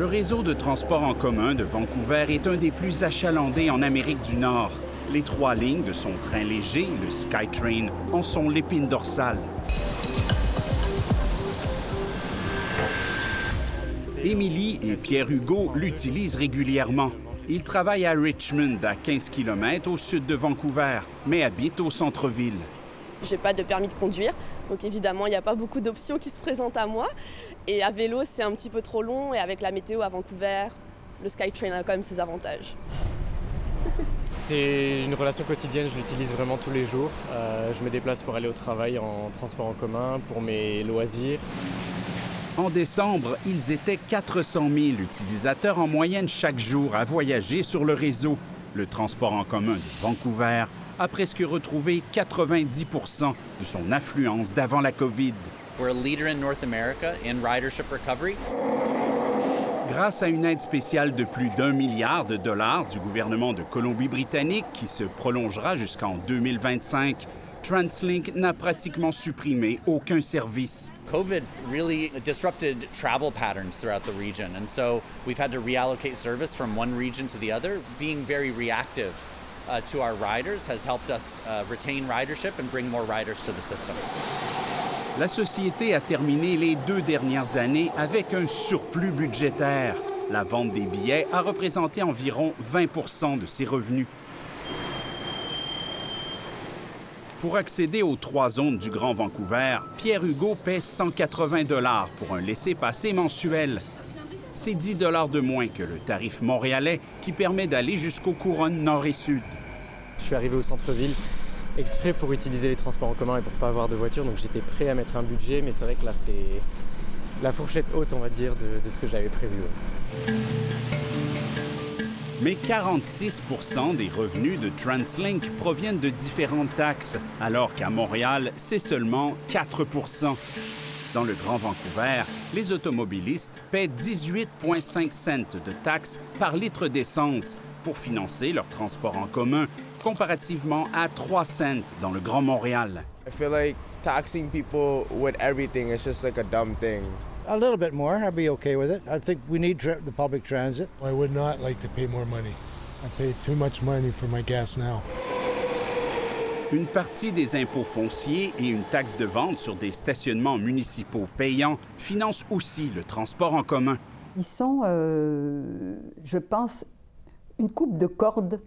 réseau de transport en commun de Vancouver est un des plus achalandés en Amérique du Nord. Les 3 lignes de son train léger, le SkyTrain, en sont l'épine dorsale. Émilie et Pierre-Hugo l'utilisent régulièrement. Ils travaillent à Richmond, à 15 km au sud de Vancouver, mais habitent au centre-ville. J'ai pas de permis de conduire, donc évidemment, il n'y a pas beaucoup d'options qui se présentent à moi. Et à vélo, c'est un petit peu trop long, et avec la météo à Vancouver, le SkyTrain a quand même ses avantages. C'est une relation quotidienne, je l'utilise vraiment tous les jours. Je me déplace pour aller au travail en transport en commun, pour mes loisirs. En décembre, ils étaient 400 000 utilisateurs en moyenne chaque jour à voyager sur le réseau. Le transport en commun de Vancouver a presque retrouvé 90 % de son affluence d'avant la COVID. We're a leader in North America in ridership recovery. Grâce à une aide spéciale de plus d'1 milliard de dollars du gouvernement de Colombie-Britannique qui se prolongera jusqu'en 2025, TransLink n'a pratiquement supprimé aucun service. COVID really disrupted travel patterns throughout the region, and so we've had to reallocate service from one region to the other. Being very reactive to our riders has helped us retain ridership and bring more riders to the system. La société a terminé les 2 dernières années avec un surplus budgétaire. La vente des billets a représenté environ 20 % de ses revenus. Pour accéder aux 3 zones du Grand Vancouver, Pierre-Hugo paie 180 $ pour un laissez-passer mensuel. C'est 10 $ de moins que le tarif montréalais qui permet d'aller jusqu'aux couronnes nord et sud. Je suis arrivé au centre-ville exprès pour utiliser les transports en commun et pour pas avoir de voiture, donc j'étais prêt à mettre un budget, mais c'est vrai que là, c'est la fourchette haute, on va dire, de ce que j'avais prévu. Mais 46 % des revenus de TransLink proviennent de différentes taxes, alors qu'à Montréal, c'est seulement 4 %. Dans le Grand Vancouver, les automobilistes paient 18,5 cents de taxes par litre d'essence pour financer leur transport en commun, comparativement à 3 cents dans le Grand Montréal. I feel like taxing people with everything is just like a dumb thing. A little bit more, I'd be okay with it. I think we need the public transit. I would not like to pay more money. I pay too much money for my gas now. Une partie des impôts fonciers et une taxe de vente sur des stationnements municipaux payants financent aussi le transport en commun. Ils sont, je pense, une coupe de corde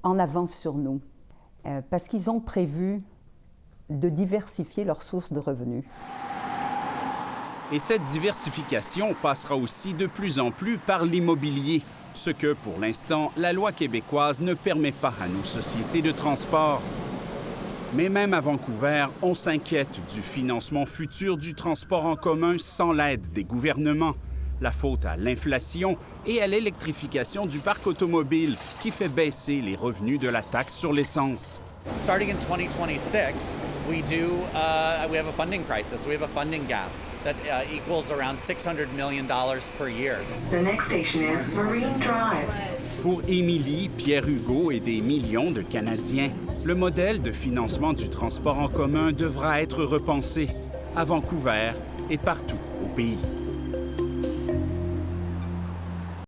en avance sur nous, parce qu'ils ont prévu de diversifier leurs sources de revenus. Et cette diversification passera aussi de plus en plus par l'immobilier, ce que, pour l'instant, la loi québécoise ne permet pas à nos sociétés de transport. Mais même à Vancouver, on s'inquiète du financement futur du transport en commun sans l'aide des gouvernements. La faute à l'inflation et à l'électrification du parc automobile qui fait baisser les revenus de la taxe sur l'essence. Starting in 2026, we have a funding crisis. We have a funding gap that equals around $600 million per year. The next station is Marine Drive. Pour Émilie, Pierre-Hugo et des millions de Canadiens, le modèle de financement du transport en commun devra être repensé à Vancouver et partout au pays.